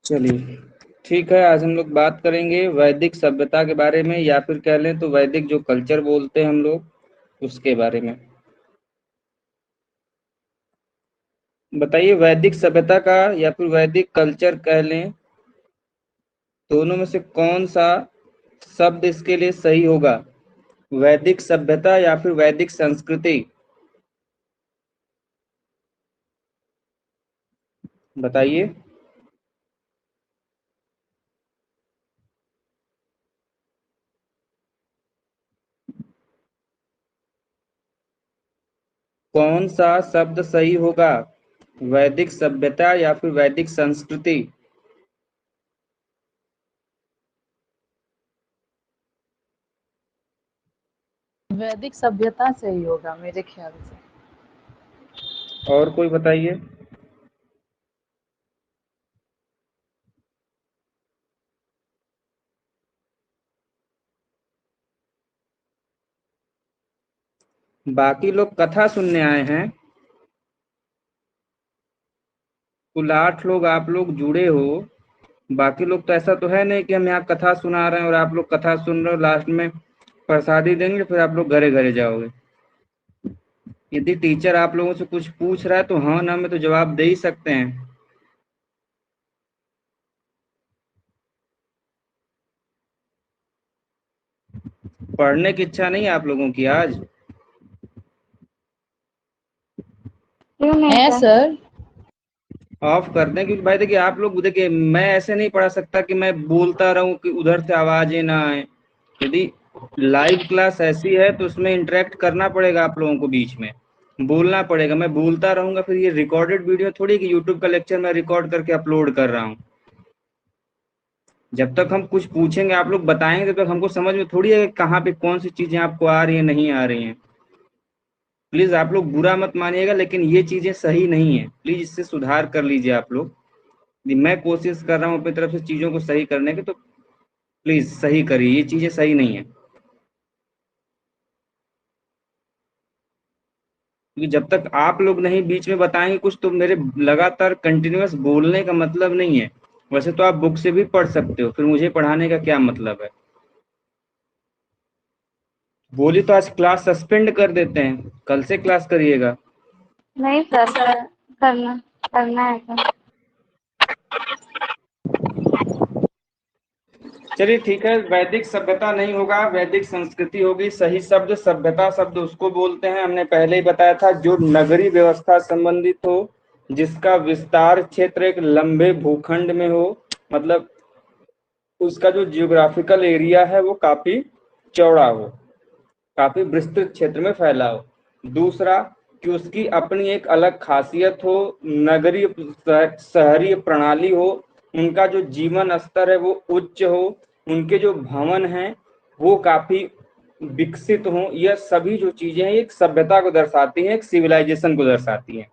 चलिए ठीक है, आज हम लोग बात करेंगे वैदिक सभ्यता के बारे में, या फिर कह लें तो वैदिक जो कल्चर बोलते हैं हम लोग उसके बारे में। बताइए, वैदिक सभ्यता का या फिर वैदिक कल्चर कह लें, दोनों में से कौन सा शब्द इसके लिए सही होगा? वैदिक सभ्यता या फिर वैदिक संस्कृति? बताइए। कौन सा शब्द सही होगा, वैदिक सभ्यता या फिर वैदिक संस्कृति? वैदिक सभ्यता से ही होगा मेरे ख्याल से। और कोई बताइए। बाकी लोग कथा सुनने आए हैं। कुल 8 लोग आप लोग जुड़े हो। बाकी लोग तो ऐसा तो है नहीं कि हम यहाँ कथा सुना रहे हैं और आप लोग कथा सुन रहे हो, लास्ट में प्रसादी देंगे फिर आप लोग घरे घरे जाओगे। यदि टीचर आप लोगों से कुछ पूछ रहा है तो हाँ ना में तो जवाब दे ही सकते हैं। पढ़ने की इच्छा नहीं है आप लोगों की आज? क्यों नहीं है सर? ऑफ कर दें, क्योंकि भाई देखिए आप लोग, देखिए मैं ऐसे नहीं पढ़ा सकता कि मैं बोलता रहूं कि उधर से आवाजें ना आए। यदि लाइव क्लास ऐसी है तो उसमें इंटरेक्ट करना पड़ेगा आप लोगों को, बीच में बोलना पड़ेगा। मैं बोलता रहूंगा फिर ये रिकॉर्डेड वीडियो थोड़ी कि यूट्यूब का लेक्चर मैं रिकॉर्ड करके अपलोड कर रहा हूँ। जब तक हम कुछ पूछेंगे आप लोग बताएंगे तब तक हमको समझ में थोड़ी है कि कहाँ पे कौन सी चीजें आपको आ रही है नहीं आ रही हैं। प्लीज आप लोग बुरा मत मानिएगा, लेकिन ये चीजें सही नहीं है, प्लीज इससे सुधार कर लीजिए आप लोग। यदि मैं कोशिश कर रहा हूँ अपनी तरफ से चीजों को सही करने की, तो प्लीज सही करिए, ये चीजें सही नहीं है। क्योंकि जब तक आप लोग नहीं बीच में बताएंगे कुछ, तो मेरे लगातार कंटिन्यूअस बोलने का मतलब नहीं है। वैसे तो आप बुक से भी पढ़ सकते हो, फिर मुझे पढ़ाने का क्या मतलब है? बोली तो आज क्लास सस्पेंड कर देते हैं, कल से क्लास करिएगा। नहीं सर, करना करना है सर। चलिए ठीक है, वैदिक सभ्यता नहीं होगा, वैदिक संस्कृति होगी। सही शब्द सभ्यता शब्द उसको बोलते हैं, हमने पहले ही बताया था, जो नगरीय व्यवस्था संबंधित हो, जिसका विस्तार क्षेत्र एक लंबे भूखंड में हो, मतलब उसका जो जियोग्राफिकल एरिया है वो काफी चौड़ा हो, काफी विस्तृत क्षेत्र में फैला हो। दूसरा, कि उसकी अपनी एक अलग खासियत हो, नगरीय शहरी प्रणाली हो, उनका जो जीवन स्तर है वो उच्च हो, उनके जो भवन हैं वो काफी विकसित हो। यह सभी जो चीजें हैं एक सभ्यता को दर्शाती हैं, एक सिविलाइजेशन को दर्शाती हैं।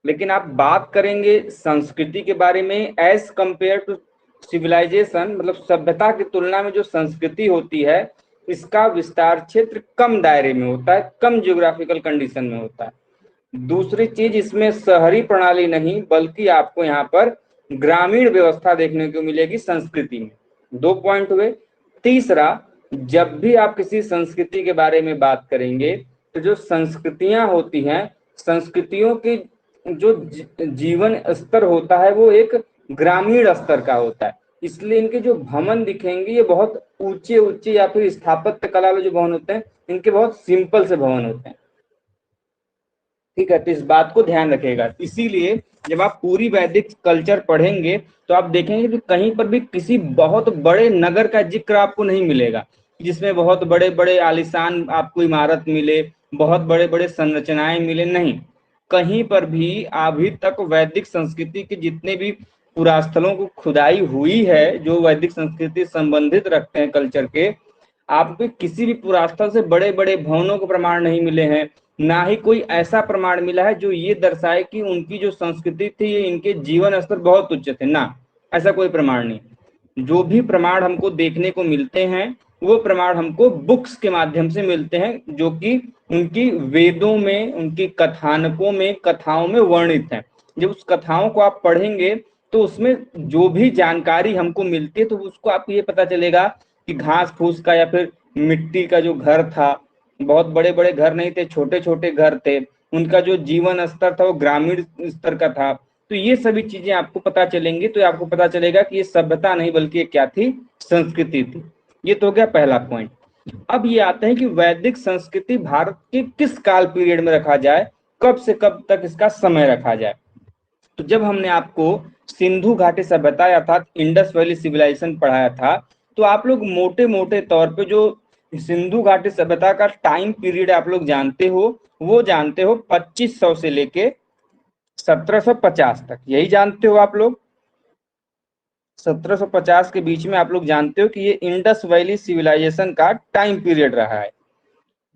लेकिन आप बात करेंगे संस्कृति के बारे में, एज कंपेयर टू सिविलाइजेशन, मतलब सभ्यता की तुलना में जो संस्कृति होती है, इसका विस्तार क्षेत्र कम दायरे में होता है, कम जियोग्राफिकल कंडीशन में होता है। दूसरी चीज, इसमें शहरी प्रणाली नहीं बल्कि आपको यहाँ पर ग्रामीण व्यवस्था देखने को मिलेगी संस्कृति में। 2 पॉइंट हुए। तीसरा, जब भी आप किसी संस्कृति के बारे में बात करेंगे तो जो संस्कृतियां होती हैं, संस्कृतियों की जो जीवन स्तर होता है वो एक ग्रामीण स्तर का होता है। इसलिए इनके जो भवन दिखेंगे ये बहुत ऊंचे ऊंचे, या फिर स्थापत्य कला में जो भवन होते हैं इनके बहुत सिंपल से भवन होते हैं। ठीक है, तो इस बात को ध्यान रखेगा। इसीलिए जब आप पूरी वैदिक कल्चर पढ़ेंगे तो आप देखेंगे कि कहीं पर भी किसी बहुत बड़े नगर का जिक्र आपको नहीं मिलेगा, जिसमें बहुत बड़े बड़े आलीशान आपको इमारत मिले, बहुत बड़े बड़े संरचनाएं मिले, नहीं। कहीं पर भी अभी तक वैदिक संस्कृति के जितने भी पुरास्थलों को खुदाई हुई है जो वैदिक संस्कृति संबंधित रखते हैं कल्चर के, आपको किसी भी पुरास्थल से बड़े बड़े भवनों के प्रमाण नहीं मिले हैं। ना ही कोई ऐसा प्रमाण मिला है जो ये दर्शाए कि उनकी जो संस्कृति थी ये इनके जीवन स्तर बहुत उच्च थे, ना, ऐसा कोई प्रमाण नहीं। जो भी प्रमाण हमको देखने को मिलते हैं वो प्रमाण हमको बुक्स के माध्यम से मिलते हैं, जो कि उनकी वेदों में, उनकी कथानकों में, कथाओं में वर्णित है। जब उस कथाओं को आप पढ़ेंगे तो उसमें जो भी जानकारी हमको मिलती है तो उसको आपको ये पता चलेगा कि घास फूस का या फिर मिट्टी का जो घर था, बहुत बड़े बड़े घर नहीं थे, छोटे छोटे घर थे, उनका जो जीवन स्तर था वो ग्रामीण स्तर का था। तो ये सभी चीजें आपको पता चलेंगी, तो आपको पता चलेगा कि ये सभ्यता नहीं बल्कि ये क्या थी, संस्कृति थी। ये तो हो गया पहला पॉइंट। अब ये आते हैं कि वैदिक संस्कृति भारत के किस काल पीरियड में रखा जाए, कब से कब तक इसका समय रखा जाए। तो जब हमने आपको सिंधु घाटी सभ्यता अर्थात इंडस वैली सिविलाइजेशन पढ़ाया था, तो आप लोग मोटे मोटे तौर पे जो सिंधु घाटी सभ्यता का टाइम पीरियड आप लोग जानते हो, वो जानते हो 2500 से लेके 1750 तक, यही जानते हो आप लोग। 1750 के बीच में आप लोग जानते हो कि ये इंडस वैली सिविलाइजेशन का टाइम पीरियड रहा है।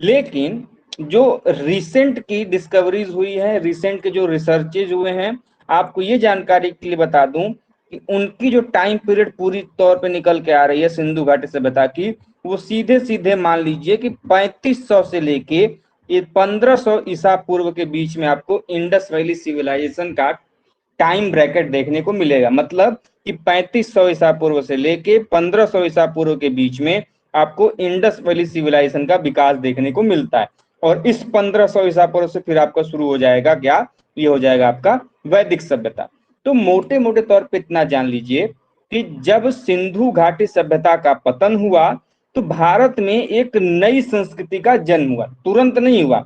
लेकिन जो रिसेंट की डिस्कवरीज हुई है, रिसेंट के जो रिसर्चेज हुए हैं, आपको ये जानकारी के लिए बता दूं कि उनकी जो टाइम पीरियड पूरी तौर पे निकल के आ रही है सिंधु घाटी सभ्यता की, वो सीधे सीधे मान लीजिए कि 3500 से लेके 1500 ईसा पूर्व के बीच में आपको इंडस वैली सिविलाइजेशन का टाइम ब्रैकेट देखने को मिलेगा। मतलब कि 3500 ईसा पूर्व से लेके 1500 ईसा पूर्व के बीच में आपको इंडस वैली सिविलाइजेशन का विकास देखने को मिलता है। और इस 1500 ईसा पूर्व से फिर आपका शुरू हो जाएगा क्या, ये हो जाएगा आपका वैदिक सभ्यता। तो मोटे मोटे तौर पे इतना जान लीजिए कि जब सिंधु घाटी सभ्यता का पतन हुआ तो भारत में एक नई संस्कृति का जन्म हुआ। तुरंत नहीं हुआ,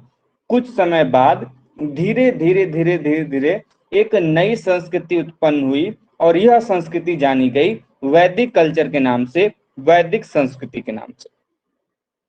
कुछ समय बाद धीरे धीरे धीरे धीरे धीरे एक नई संस्कृति उत्पन्न हुई, और यह संस्कृति जानी गई वैदिक कल्चर के नाम से, वैदिक संस्कृति के नाम से।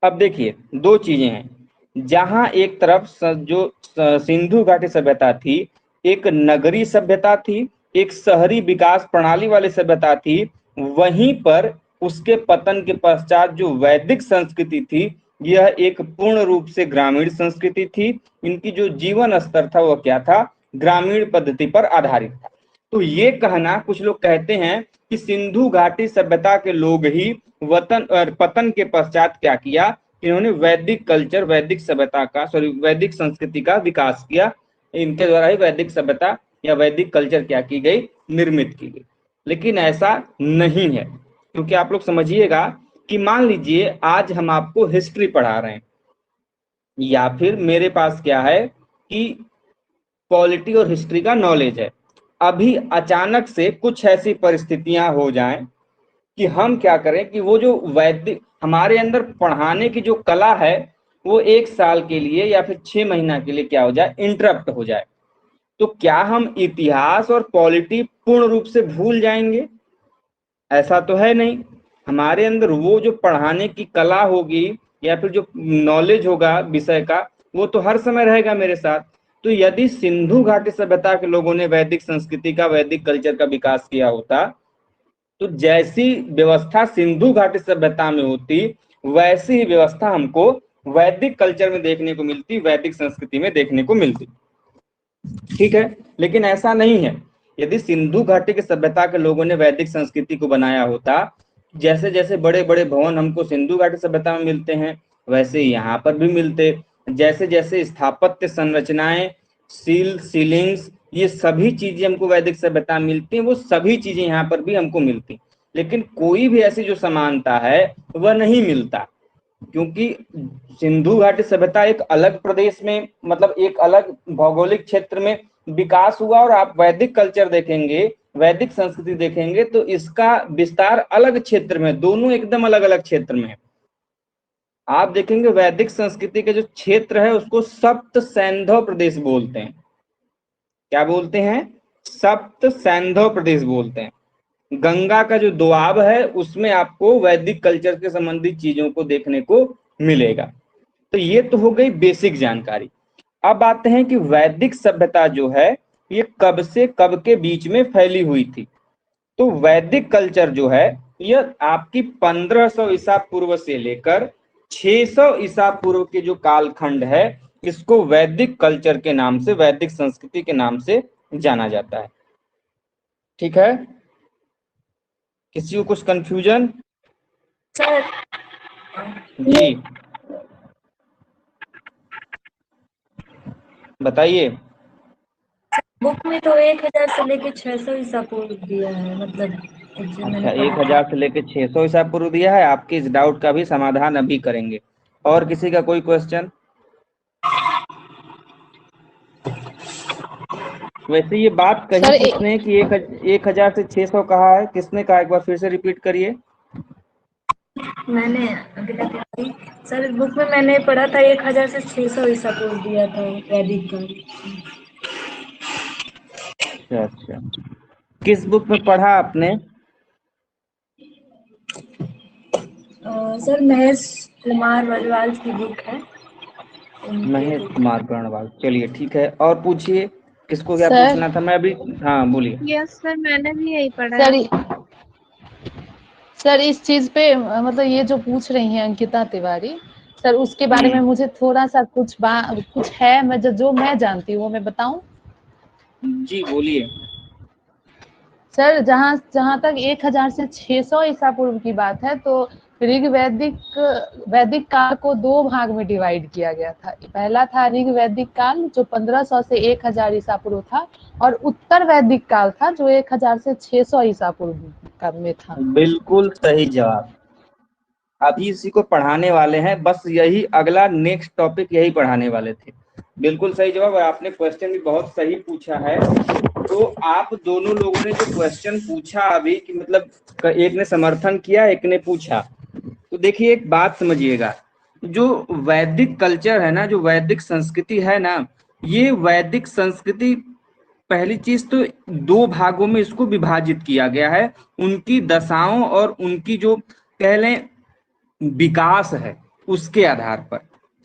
अब देखिए दो चीजें हैं, जहां एक तरफ जो सिंधु घाटी सभ्यता थी एक नगरी सभ्यता थी, एक शहरी विकास प्रणाली वाली सभ्यता थी, वहीं पर उसके पतन के पश्चात जो वैदिक संस्कृति थी यह एक पूर्ण रूप से ग्रामीण संस्कृति थी। इनकी जो जीवन स्तर था वह क्या था, ग्रामीण पद्धति पर आधारित था। तो ये कहना, कुछ लोग कहते हैं कि सिंधु घाटी सभ्यता के लोग ही पतन के पश्चात क्या किया, इन्होंने वैदिक कल्चर, वैदिक सभ्यता का, सॉरी वैदिक संस्कृति का विकास किया। इनके द्वारा ही वैदिक सभ्यता या वैदिक कल्चर क्या की गई, निर्मित की गई। लेकिन ऐसा नहीं है, क्योंकि आप लोग समझिएगा कि मान लीजिए आज हम आपको हिस्ट्री पढ़ा रहे हैं, या फिर मेरे पास क्या है कि पॉलिटी और हिस्ट्री का नॉलेज है, अभी अचानक से कुछ ऐसी परिस्थितियां हो जाएं कि हम क्या करें कि वो जो वैदिक हमारे अंदर पढ़ाने की जो कला है वो 1 साल के लिए या फिर 6 महीना के लिए क्या हो जाए, इंटरप्ट हो जाए। तो क्या हम इतिहास और पॉलिटी पूर्ण रूप से भूल जाएंगे? ऐसा तो है नहीं। हमारे अंदर वो जो पढ़ाने की कला होगी या फिर जो नॉलेज होगा विषय का, वो तो हर समय रहेगा मेरे साथ। तो यदि सिंधु घाटी सभ्यता के लोगों ने वैदिक संस्कृति का, वैदिक कल्चर का विकास किया होता, तो जैसी व्यवस्था सिंधु घाटी सभ्यता में होती वैसी ही व्यवस्था हमको वैदिक कल्चर में देखने को मिलती, वैदिक संस्कृति में देखने को मिलती। ठीक है, लेकिन ऐसा नहीं है। यदि सिंधु घाटी की सभ्यता के लोगों ने वैदिक संस्कृति को बनाया होता, जैसे जैसे बड़े बड़े भवन हमको सिंधु घाटी सभ्यता में मिलते हैं वैसे यहाँ पर भी मिलते, जैसे जैसे स्थापत्य संरचनाएं, सीलिंग्स, ये सभी चीजें हमको वैदिक सभ्यता में मिलती हैं, वो सभी चीजें यहाँ पर भी हमको मिलती। लेकिन कोई भी ऐसी जो समानता है वह नहीं मिलता, क्योंकि सिंधु घाटी सभ्यता एक अलग प्रदेश में, मतलब एक अलग भौगोलिक क्षेत्र में विकास हुआ, और आप वैदिक कल्चर देखेंगे, वैदिक संस्कृति देखेंगे तो इसका विस्तार अलग क्षेत्र में, दोनों एकदम अलग अलग क्षेत्र में है। आप देखेंगे वैदिक संस्कृति के जो क्षेत्र है उसको सप्त सैंधव प्रदेश बोलते हैं। क्या बोलते हैं? सप्त सैंधव प्रदेश बोलते हैं। गंगा का जो दोआब है उसमें आपको वैदिक कल्चर के संबंधित चीजों को देखने को मिलेगा। तो ये तो हो गई बेसिक जानकारी। अब आते हैं कि वैदिक सभ्यता जो है ये कब से कब के बीच में फैली हुई थी। तो वैदिक कल्चर जो है यह आपकी 1500 ईसा पूर्व से लेकर 600 ईसा पूर्व के जो कालखंड है इसको वैदिक कल्चर के नाम से, वैदिक संस्कृति के नाम से जाना जाता है। ठीक है, किसी को कुछ कंफ्यूजन? सर जी बताइए। बुक में तो 1000 से लेके 600 ईसा पूर्व दिया है, मतलब जो अच्छा, मैंने पढ़ा था। 1000 से लेके 600 ईसा पूर्व दिया है। आपके इस डाउट का भी समाधान अभी करेंगे। और किसी का कोई क्वेश्चन? वैसे ये बात कही सर किसने कि 1000 से 600 कहा है? किसने कहा? एक बार फिर से रिपीट करिए। मैंने अभी तक सर बुक में मैंने पढ़ा था 1000 से 600 ईसा पूर्व दिया था वैदिक काल। अच्छा अच्छा, किस बुक में पढ़ा आपने? सर महेश कुमार बलवाल की बुक है, उनके महेश बुक। कुमार कर्णवाल। चलिए ठीक है, और पूछिए किसको क्या सर पूछना था। मैं अभी, हाँ बोलिए। यस सर, मैंने भी यही पढ़ा सर है। सर इस चीज पे मतलब ये जो पूछ रही हैं अंकिता तिवारी सर, उसके बारे में मुझे थोड़ा सा कुछ है, मैं जो मैं जानती हूँ वो मैं बताऊं। जी बोलिए। सर जहाँ जहाँ तक 1000 से 600 ईसा पूर्व की बात है, तो ऋग वैदिक काल को दो भाग में डिवाइड किया गया था। पहला था ऋग वैदिक काल जो 1500 से 1000 ईसा पूर्व था, और उत्तर वैदिक काल था जो 1000 से 600 ईसा पूर्व का में था। बिल्कुल सही जवाब। अभी इसी को पढ़ाने वाले हैं, बस यही अगला नेक्स्ट टॉपिक यही पढ़ाने वाले थे। बिल्कुल सही जवाब, और आपने क्वेश्चन भी बहुत सही पूछा है। तो आप दोनों लोगों ने जो क्वेश्चन पूछा अभी कि मतलब एक ने समर्थन किया, एक ने पूछा, तो देखिए एक बात समझिएगा। जो वैदिक कल्चर है ना, जो वैदिक संस्कृति है ना, ये वैदिक संस्कृति पहली चीज तो दो भागों में इसको विभाजित किया गया है। उनकी दशाओं और उनकी जो कह लें विकास है उसके आधार पर,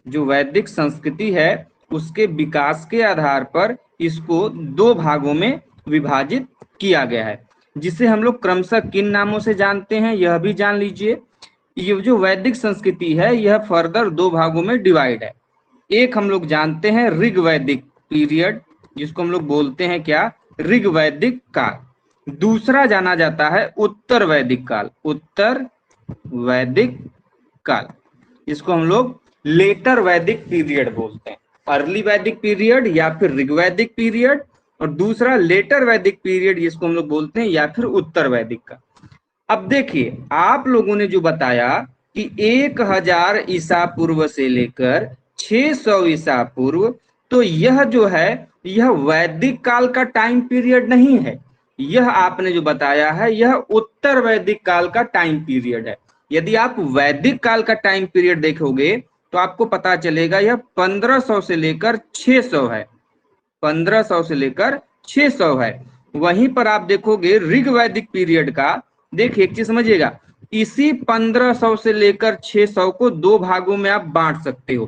जो वैदिक संस्कृति है उसके विकास के आधार पर इसको दो भागों में विभाजित किया गया है, जिसे हम लोग क्रमशः किन नामों से जानते हैं यह भी जान लीजिए। ये जो वैदिक संस्कृति है यह फर्दर दो भागों में डिवाइड है। एक हम लोग जानते हैं ऋग वैदिक पीरियड, जिसको हम लोग बोलते हैं क्या, ऋग वैदिक काल। दूसरा जाना जाता है उत्तर वैदिक काल, उत्तर वैदिक काल, जिसको हम लोग लेटर वैदिक पीरियड बोलते हैं। अर्ली वैदिक पीरियड या फिर ऋग्वैदिक पीरियड, और दूसरा लेटर वैदिक पीरियड जिसको हम लोग बोलते हैं या फिर उत्तर वैदिक का। अब देखिए आप लोगों ने जो बताया कि 1000 ईसा पूर्व से लेकर 600 ईसा पूर्व, तो यह जो है यह वैदिक काल का टाइम पीरियड नहीं है। यह आपने जो बताया है यह उत्तर वैदिक काल का टाइम पीरियड है। यदि आप वैदिक काल का टाइम पीरियड देखोगे तो आपको पता चलेगा यह 1500 से लेकर 600 है, 1500 से लेकर 600 है। वहीं पर आप देखोगे ऋग वैदिक पीरियड का, देखिए एक चीज समझिएगा, इसी 1500 से लेकर 600 को दो भागों में आप बांट सकते हो।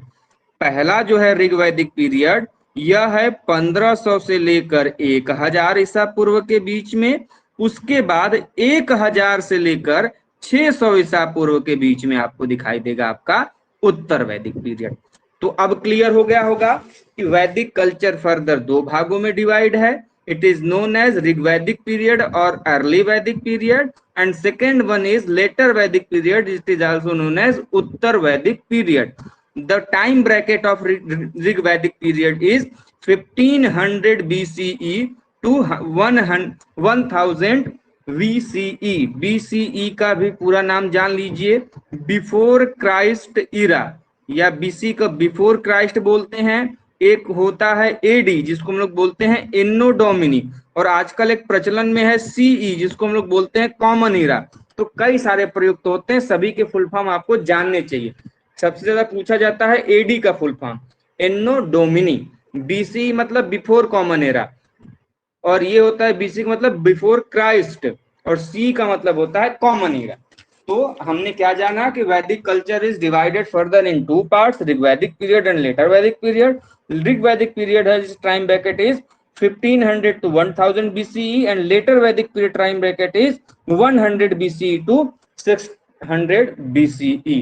पहला जो है ऋग वैदिक पीरियड यह है 1500 से लेकर 1000 ईसा पूर्व के बीच में। उसके बाद 1000 से लेकर 600 ईसा पूर्व के बीच में आपको दिखाई देगा आपका उत्तर वैदिक पीरियड। तो अब क्लियर हो गया होगा कि वैदिक कल्चर फर्दर दो भागों में डिवाइड है। It is known as Rigvedic period और early Vedic period, and second one is later Vedic period, it is also known as Uttar Vedic period. The time bracket of Rig Vedic period is 1500 BCE to 1000 BCE। BCE का भी पूरा नाम जान लीजिए, before Christ इरा, या BC का before Christ बोलते हैं। एक होता है एडी जिसको हम लोग बोलते हैं एन्नो डोमिनी, और आजकल एक प्रचलन में है सीई जिसको हम लोग बोलते हैं कॉमन इरा। तो कई सारे प्रयुक्त होते हैं, सभी के फुल फॉर्म आपको जानने चाहिए। सबसे ज्यादा पूछा जाता है एडी का फुल फॉर्म एन्नो डोमिनी, बीसी मतलब बिफोर कॉमन एरा, और ये होता है बीसी का मतलब बिफोर क्राइस्ट, और सी का मतलब होता है कॉमन एरा। तो हमने क्या जाना कि Vedic culture is divided further in two parts, Rigvedic period and later Vedic period. Rigvedic period है time bracket is 1500 to 1000 BCE, and later Vedic period time bracket is 100 BCE to 600 BCE.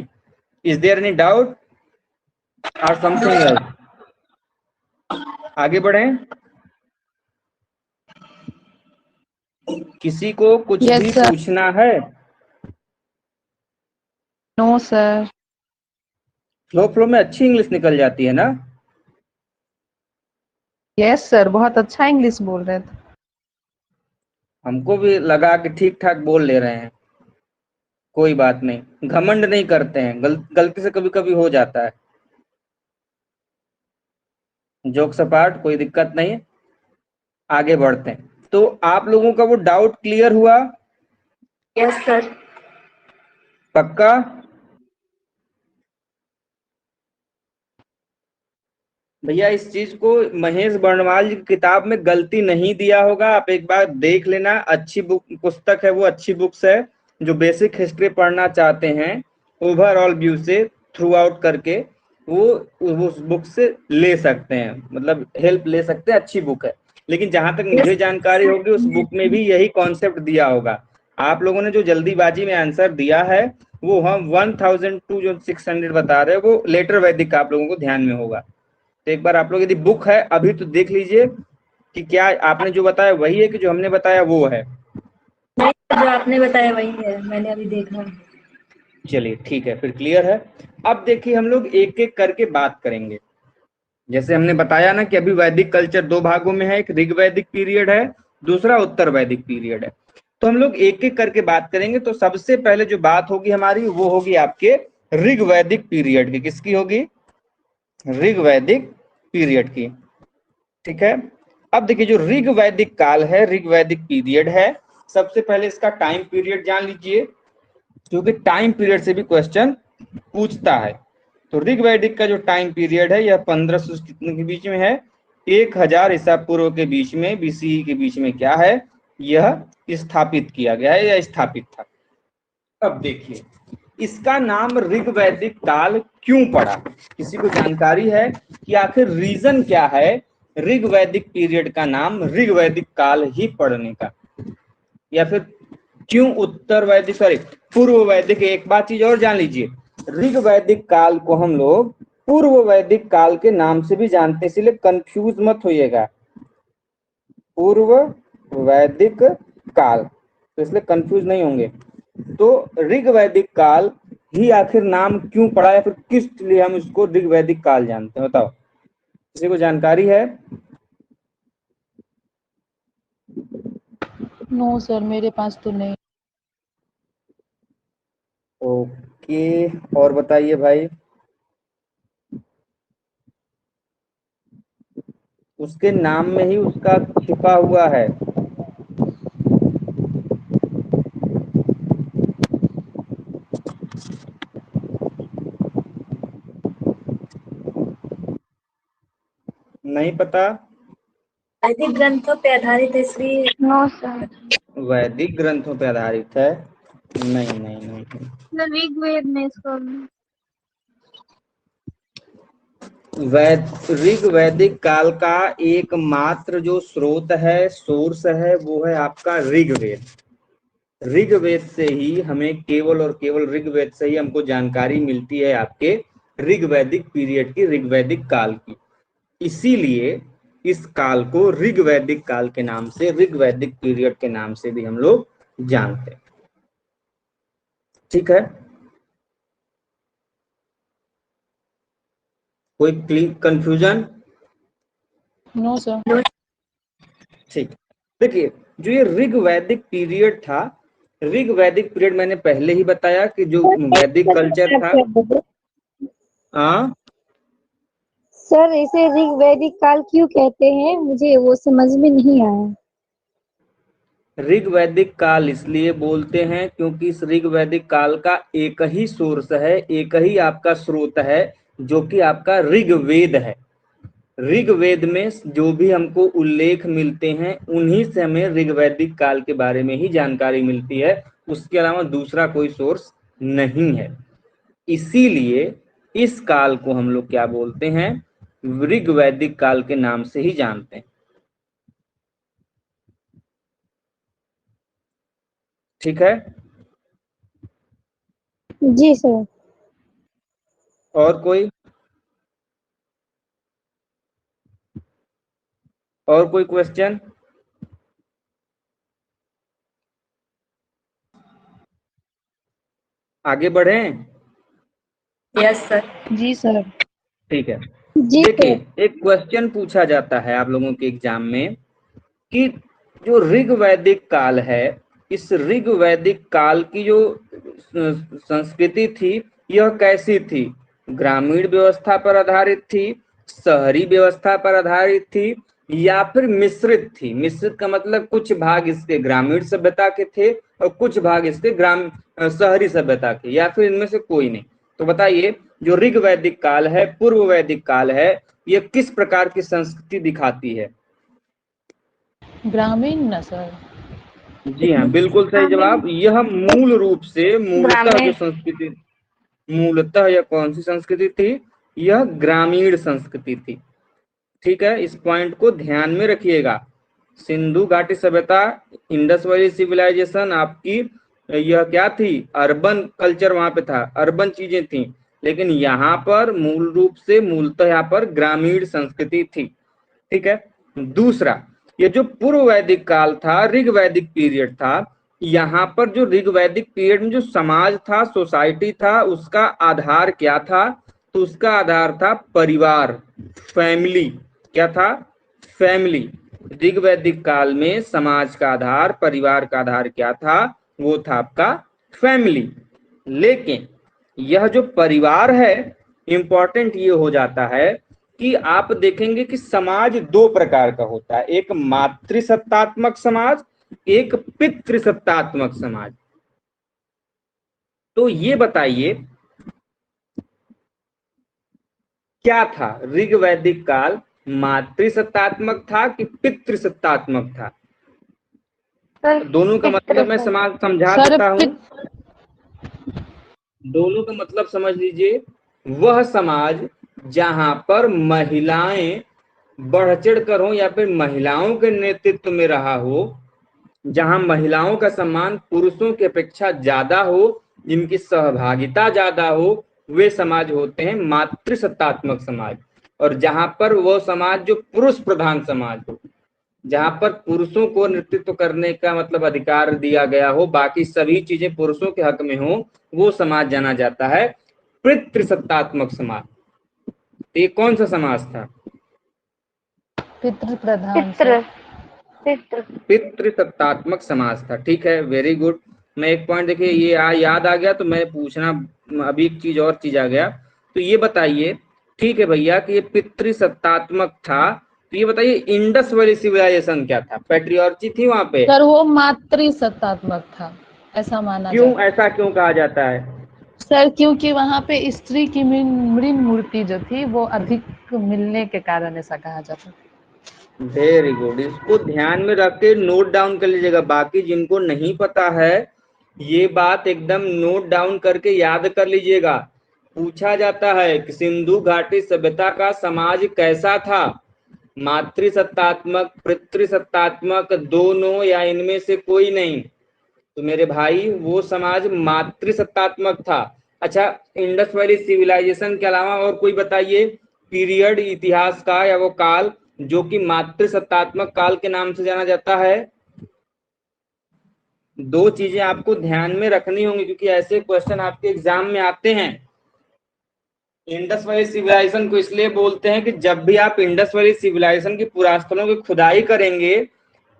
Is there any doubt or something else? आगे बढ़ें। किसी को कुछ भी yes sir. पूछना है? No sir. Flow flow में अच्छी इंग्लिश निकल जाती है ना। यस सर, बहुत अच्छा इंग्लिश बोल रहे थे। हमको भी लगा कि ठीक ठाक बोल ले रहे हैं, कोई बात नहीं, घमंड नहीं करते हैं, गलती से कभी कभी हो जाता है। जोक सपाट, कोई दिक्कत नहीं है, आगे बढ़ते हैं। तो आप लोगों का वो डाउट क्लियर हुआ? Yes sir. पक्का? भैया इस चीज को महेश बर्णवाल जी की किताब में गलती नहीं दिया होगा, आप एक बार देख लेना। अच्छी बुक पुस्तक है वो, अच्छी बुक्स है। जो बेसिक हिस्ट्री पढ़ना चाहते हैं ओवरऑल व्यू से थ्रू आउट करके, वो उस बुक से ले सकते हैं, मतलब हेल्प ले सकते हैं, अच्छी बुक है। लेकिन जहां तक मुझे जानकारी होगी उस बुक में भी यही कॉन्सेप्ट दिया होगा। आप लोगों ने जो जल्दीबाजी में आंसर दिया है वो हम 1000 टू जो 600 बता रहे हैं वो लेटर वैदिक का आप लोगों को ध्यान में होगा। तो एक बार आप लोग यदि बुक है अभी तो देख लीजिए कि क्या आपने जो बताया वही है कि जो हमने बताया वो है। नहीं, जो आपने बताया वही है, मैंने अभी देखा। चलिए ठीक है, फिर क्लियर है। अब देखिए हम लोग एक एक करके बात करेंगे। जैसे हमने बताया ना कि अभी वैदिक कल्चर दो भागों में है, एक ऋग वैदिक पीरियड है, दूसरा उत्तर वैदिक पीरियड है। तो हम लोग एक एक करके बात करेंगे। तो सबसे पहले जो बात होगी हमारी वो होगी आपके ऋग वैदिक पीरियड की। किसकी होगी? ऋग वैदिक पीरियड की। ठीक है। अब देखिए जो ऋग वैदिक काल है, ऋग वैदिक पीरियड है, सबसे पहले इसका टाइम पीरियड जान लीजिए, क्योंकि टाइम पीरियड से भी क्वेश्चन पूछता है। तो ऋग वैदिक का जो टाइम पीरियड है यह 1500 कितने के बीच में है? 1000 ईसा पूर्व के बीच में, बीसीई के बीच में क्या है, यह स्थापित किया गया है या स्थापित था। अब देखिए इसका नाम ऋग वैदिक काल क्यों पड़ा? किसी को जानकारी है कि आखिर रीजन क्या है ऋग वैदिक पीरियड का नाम ऋग वैदिक काल ही पड़ने का? या फिर क्यों उत्तर वैदिक, सॉरी पूर्व वैदिक? एक बात चीज और जान लीजिए, ऋग वैदिक काल को हम लोग पूर्व वैदिक काल के नाम से भी जानते हैं, इसलिए कंफ्यूज मत होइएगा। पूर्व वैदिक काल, तो इसलिए कंफ्यूज नहीं होंगे। तो ऋग वैदिक काल ही आखिर नाम क्यों पड़ा या फिर किस लिए हम इसको ऋग वैदिक काल जानते हैं, बताओ किसी को जानकारी है? नो सर, मेरे पास तो नहीं। ओके, और बताइए भाई। उसके नाम में ही उसका छिपा हुआ है। नहीं पता? वैदिक ग्रंथों पे आधारित है इसलिए। No sir. वैदिक ग्रंथों पर आधारित है? नहीं नहीं नहीं, ऋग्वेद में इसको। ऋग वैदिक काल का एकमात्र जो स्रोत है, सोर्स है, वो है आपका ऋग्वेद। ऋग्वेद से ही हमें केवल और केवल ऋग्वेद से ही हमको जानकारी मिलती है आपके ऋग वैदिक पीरियड की, ऋग वैदिक काल की। इसीलिए इस काल को ऋग वैदिक काल के नाम से, ऋग वैदिक पीरियड के नाम से भी हम लोग जानते हैं। ठीक है, कोई कंफ्यूजन? No sir. ठीक, देखिए जो ये ऋग वैदिक पीरियड था, ऋग वैदिक पीरियड मैंने पहले ही बताया कि जो वैदिक कल्चर था। हाँ, सर इसे ऋग वैदिक काल क्यों कहते हैं, मुझे वो समझ में नहीं आया। ऋग वैदिक काल इसलिए बोलते हैं क्योंकि इस ऋग वैदिक काल का एक ही सोर्स है, एक ही आपका स्रोत है, जो कि आपका ऋग्वेद है। ऋग्वेद में जो भी हमको उल्लेख मिलते हैं उन्हीं से हमें ऋग वैदिक काल के बारे में ही जानकारी मिलती है, उसके अलावा दूसरा कोई सोर्स नहीं है। इसीलिए इस काल को हम लोग क्या बोलते हैं? ऋग वैदिक काल के नाम से ही जानते हैं। ठीक है, जी सर। और कोई, और कोई क्वेश्चन? आगे बढ़ें? Yes sir. जी सर। ठीक है, जी देखिए, सर। एक क्वेश्चन पूछा जाता है आप लोगों के एग्जाम में कि जो ऋग वैदिक काल है, इस ऋग वैदिक काल की जो संस्कृति थी, यह कैसी थी? ग्रामीण व्यवस्था पर आधारित थी, शहरी व्यवस्था पर आधारित थी, या फिर मिश्रित थी? मिश्रित का मतलब कुछ भाग इसके ग्रामीण सभ्यता के थे और कुछ भाग इसके शहरी सभ्यता के, या फिर इनमें से कोई नहीं। तो बताइए, जो ऋग वैदिक काल है, पूर्व वैदिक काल है, यह किस प्रकार की संस्कृति दिखाती है? ग्रामीण न सर। जी हाँ, बिल्कुल सही जवाब। यह मूल रूप से मूलतः जो संस्कृति, मूलतः यह कौन सी संस्कृति थी? यह ग्रामीण संस्कृति थी। ठीक है, इस पॉइंट को ध्यान में रखिएगा। सिंधु घाटी सभ्यता, इंडस वैली सिविलाइजेशन आपकी यह क्या थी? अर्बन कल्चर वहां पे था, अर्बन चीजें थी। लेकिन यहाँ पर मूल रूप से मूलतः यहाँ पर ग्रामीण संस्कृति थी। ठीक है। दूसरा, ये जो पूर्व वैदिक काल था, ऋग वैदिक पीरियड था, यहाँ पर जो ऋग वैदिक पीरियड में जो समाज था, सोसाइटी था, उसका आधार क्या था? तो उसका आधार था परिवार, फैमिली। क्या था? फैमिली। ऋग वैदिक काल में समाज का आधार, परिवार का आधार क्या था? वो था आपका फैमिली। लेकिन यह जो परिवार है, इंपॉर्टेंट ये हो जाता है कि आप देखेंगे कि समाज दो प्रकार का होता है, एक मातृसत्तात्मक समाज, एक पितृसत्तात्मक समाज। तो ये बताइए, क्या था ऋग वैदिक काल? मातृसत्तात्मक था कि पितृसत्तात्मक था? दोनों का मतलब मैं समाज समझा सर देता हूं। दोनों का मतलब समझ लीजिए। वह समाज जहां पर महिलाएं बढ़ चढ़ कर हो या फिर महिलाओं के नेतृत्व में रहा हो, जहां महिलाओं का सम्मान पुरुषों की अपेक्षा ज्यादा हो, जिनकी सहभागिता ज्यादा हो, वे समाज होते हैं मातृसत्तात्मक समाज। और जहां पर वो समाज जो पुरुष प्रधान समाज हो, जहां पर पुरुषों को नेतृत्व करने का मतलब अधिकार दिया गया हो, बाकी सभी चीजें पुरुषों के हक में हो, वो समाज जाना जाता है पितृसत्तात्मक समाज। तो ये कौन सा समाज था? पितृ प्रधान सर। पितृसत्तात्मक समाज था। ठीक है, वेरी गुड। मैं एक पॉइंट, देखिए ये याद आ गया तो मैं पूछना, अभी एक चीज और चीज आ गया। तो ये बताइए, ठीक है भैया, कि ये पितृसत्तात्मक था, तो ये बताइए इंडस वैली सिविलाइजेशन क्या था? पैट्रियार्ची थी वहां पे? सर वो मातृ सत्तात्मक था, ऐसा माना क्यों, जाता है। ऐसा क्यों कहा जाता है? सर क्योंकि वहां पे स्त्री की मृण मूर्ति जो थी वो अधिक मिलने के कारण ऐसा कहा जाता है। वेरी गुड, इसको ध्यान में रख के नोट डाउन कर लीजिएगा। बाकी जिनको नहीं पता है, ये बात एकदम नोट डाउन करके याद कर लीजिएगा। पूछा जाता है कि सिंधु घाटी सभ्यता का समाज कैसा था? मातृसत्तात्मक, पितृसत्तात्मक, दोनों, या इनमें से कोई नहीं? तो मेरे भाई, वो समाज मातृसत्तात्मक था। अच्छा, इंडस वैली सिविलाइजेशन के अलावा और कोई बताइए पीरियड इतिहास का, या वो काल जो कि मातृसत्तात्मक काल के नाम से जाना जाता है। दो चीजें आपको ध्यान में रखनी होंगी, क्योंकि ऐसे क्वेश्चन आपके एग्जाम में आते हैं। इंडस वैली सिविलाइजेशन को इसलिए बोलते हैं कि जब भी आप इंडस वैली सिविलाइजेशन की पुरास्थलों की खुदाई करेंगे,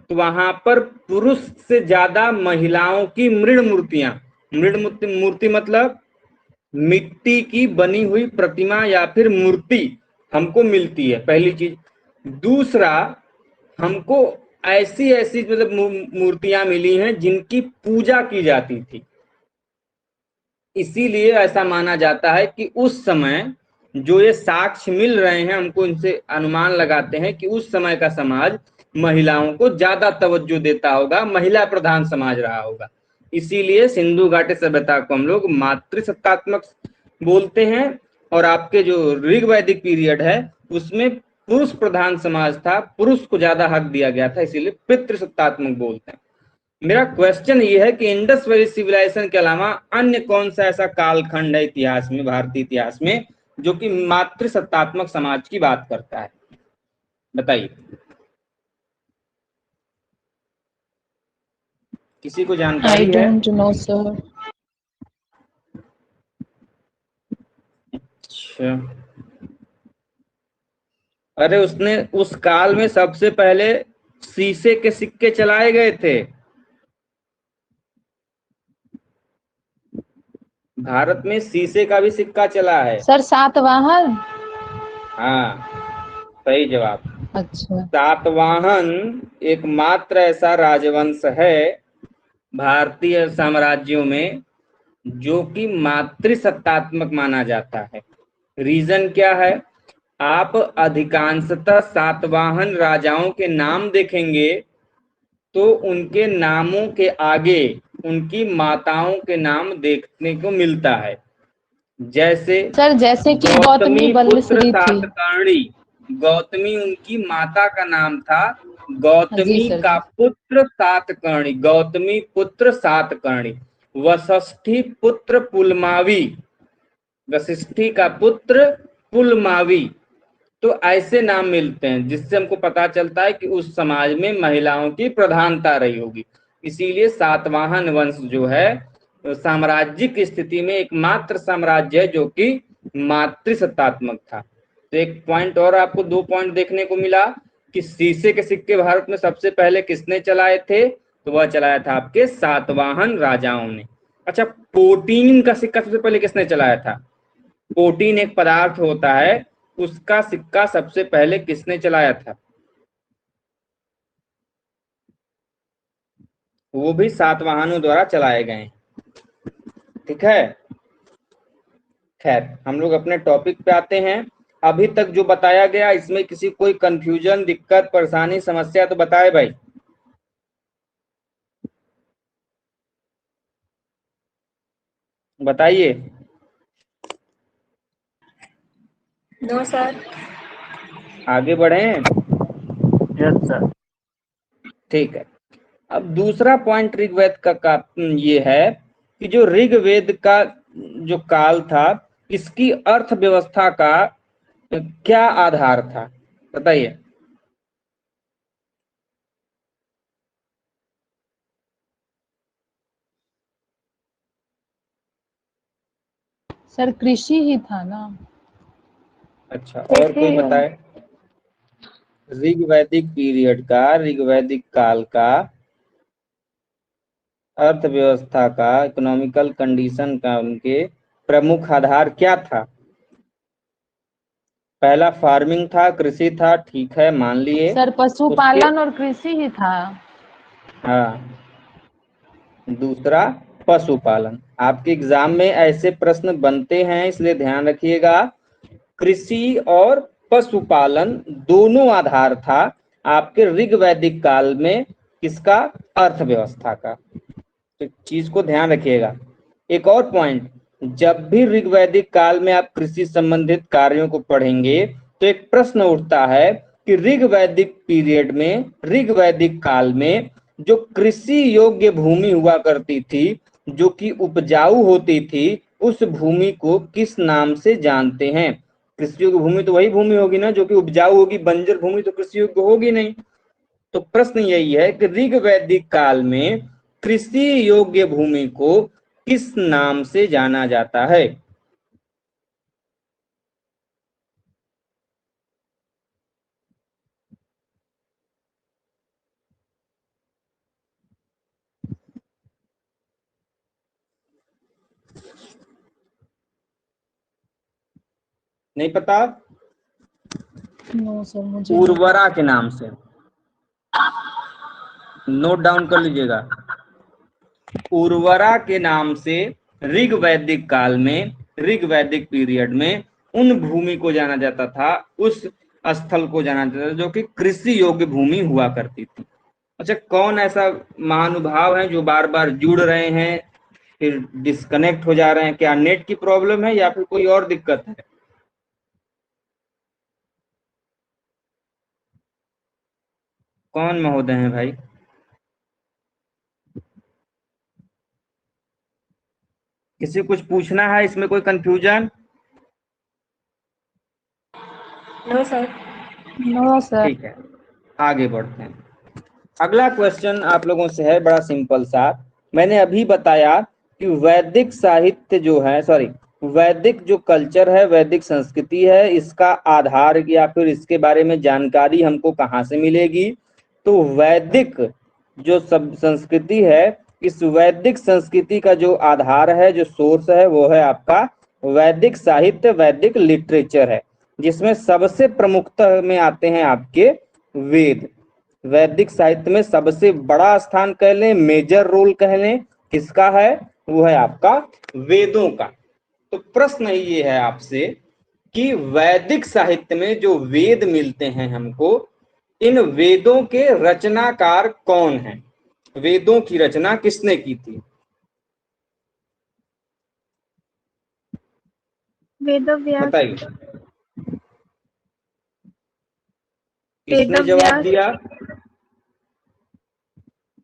तो वहां पर पुरुष से ज्यादा महिलाओं की मृण मूर्तियां, मृण मूर्ति मतलब मिट्टी की बनी हुई प्रतिमा या फिर मूर्ति हमको मिलती है, पहली चीज। दूसरा, हमको ऐसी ऐसी मतलब मूर्तियां मिली हैं जिनकी पूजा की जाती थी। इसीलिए ऐसा माना जाता है कि उस समय जो ये साक्ष्य मिल रहे हैं, हमको इनसे अनुमान लगाते हैं कि उस समय का समाज महिलाओं को ज्यादा तवज्जो देता होगा, महिला प्रधान समाज रहा होगा। इसीलिए सिंधु घाटी सभ्यता को हम लोग मातृसत्तात्मक बोलते हैं। और आपके जो ऋग वैदिक पीरियड है, उसमें पुरुष प्रधान समाज था, पुरुष को ज्यादा हक दिया गया था, इसीलिए पितृसत्तात्मक बोलते हैं। मेरा क्वेश्चन ये है कि इंडस वैली सिविलाइजेशन के अलावा अन्य कौन सा ऐसा कालखंड है इतिहास में, भारतीय इतिहास में, जो कि मातृसत्तात्मक समाज की बात करता है? बताइए, किसी को आई जानकारी है? Don't know sir. अच्छा, अरे उसने उस काल में सबसे पहले शीशे के सिक्के चलाए गए थे। भारत में शीशे का भी सिक्का चला है। सर सातवाहन। हाँ, सही जवाब। अच्छा। सातवाहन एकमात्र ऐसा राजवंश है भारतीय साम्राज्यों में जो कि मातृसत्तात्मक माना जाता है। रीजन क्या है? आप अधिकांशतः सातवाहन राजाओं के नाम देखेंगे तो उनके नामों के आगे उनकी माताओं के नाम देखने को मिलता है। जैसे सर जैसे कि गौतमी गौतमी पुत्र बलश्री थी। सातकर्णी, गौतमी उनकी माता का नाम था। जी गौतमी सर का जी। पुत्र सातकर्णी, गौतमी पुत्र सातकर्णी। वशिष्ठी पुत्र पुलमावी, वशिष्ठी का पुत्र पुलमावी। तो ऐसे नाम मिलते हैं जिससे हमको पता चलता है कि उस समाज में महिलाओं की प्रधानता रही होगी। इसीलिए सातवाहन वंश जो है साम्राज्यिक स्थिति में एकमात्र साम्राज्य है जो कि मातृसत्तात्मक था। तो एक पॉइंट और आपको, 2 पॉइंट देखने को मिला कि शीशे के सिक्के भारत में सबसे पहले किसने चलाए थे? तो वह चलाया था आपके सातवाहन राजाओं ने। अच्छा, पोटीन का सिक्का सबसे पहले किसने चलाया था? पोटीन एक पदार्थ होता है, उसका सिक्का सबसे पहले किसने चलाया था? वो भी सातवाहनों द्वारा चलाए गए। ठीक है, खैर हम लोग अपने टॉपिक पे आते हैं। अभी तक जो बताया गया इसमें किसी कोई कंफ्यूजन, दिक्कत, परेशानी, समस्या तो बताए भाई। बताइए। No sir. आगे बढ़े। Yes sir. ठीक है, अब दूसरा पॉइंट ऋग्वेद का ये है कि जो ऋग्वेद का जो काल था इसकी अर्थव्यवस्था का क्या आधार था? बताइए। सर कृषि ही था ना। अच्छा, और कोई बताए? ऋग्वैदिक पीरियड का, ऋग्वैदिक काल का अर्थव्यवस्था का, इकोनॉमिकल कंडीशन का उनके प्रमुख आधार क्या था? पहला फार्मिंग था, कृषि था, ठीक है मान लिए। सर उसके पशुपालन और कृषि ही था। हाँ, दूसरा पशुपालन। आपके एग्जाम में ऐसे प्रश्न बनते हैं इसलिए ध्यान रखिएगा। कृषि और पशुपालन दोनों आधार था आपके ऋग्वैदिक काल में किसका? अर्थव्यवस्था का। तो चीज को ध्यान रखिएगा। एक और पॉइंट, जब भी ऋग्वैदिक काल में आप कृषि संबंधित कार्यों को पढ़ेंगे तो एक प्रश्न उठता है कि ऋग्वैदिक पीरियड में, ऋग्वैदिक काल में जो कृषि योग्य भूमि हुआ करती थी, जो कि उपजाऊ होती थी, उस भूमि को किस नाम से जानते हैं? कृषि योग्य भूमि तो वही भूमि होगी ना जो कि उपजाऊ होगी, बंजर भूमि तो कृषि योग्य होगी नहीं। तो प्रश्न यही है कि ऋग्वैदिक काल में कृषि योग्य भूमि को किस नाम से जाना जाता है? नहीं पता? नो सर मुझे उर्वरा के नाम से। नोट डाउन कर लीजिएगा। उर्वरा के नाम से ऋग्वैदिक काल में, ऋग्वैदिक पीरियड में उन भूमि को जाना जाता था, उस स्थल को जाना जाता था जो कि कृषि योग्य भूमि हुआ करती थी। अच्छा, कौन ऐसा महानुभाव है जो बार बार जुड़ रहे हैं फिर डिस्कनेक्ट हो जा रहे हैं? क्या नेट की प्रॉब्लम है या फिर कोई और दिक्कत है? कौन महोदय हैं भाई? किसी कुछ पूछना है इसमें? कोई confusion? No sir. No sir. ठीक है, आगे बढ़ते हैं। अगला क्वेश्चन आप लोगों से है, बड़ा सिंपल सा। मैंने अभी बताया कि वैदिक साहित्य जो है, सॉरी, वैदिक जो कल्चर है, वैदिक संस्कृति है, इसका आधार या फिर इसके बारे में जानकारी हमको कहाँ से मिलेगी? तो वैदिक जो सब संस्कृति है, इस वैदिक संस्कृति का जो आधार है, जो सोर्स है, वो है आपका वैदिक साहित्य, वैदिक लिटरेचर है, जिसमें सबसे प्रमुखता में आते हैं आपके वेद। वैदिक साहित्य में सबसे बड़ा स्थान कह लें, मेजर रोल कह लें, किसका है? वो है आपका वेदों का। तो प्रश्न ये है आपसे कि वैदिक साहित्य में जो वेद मिलते हैं हमको, इन वेदों के रचनाकार कौन हैं? वेदों की रचना किसने की थी? वेदव्यास। बताइए, किसने जवाब वेदव्यास। दिया?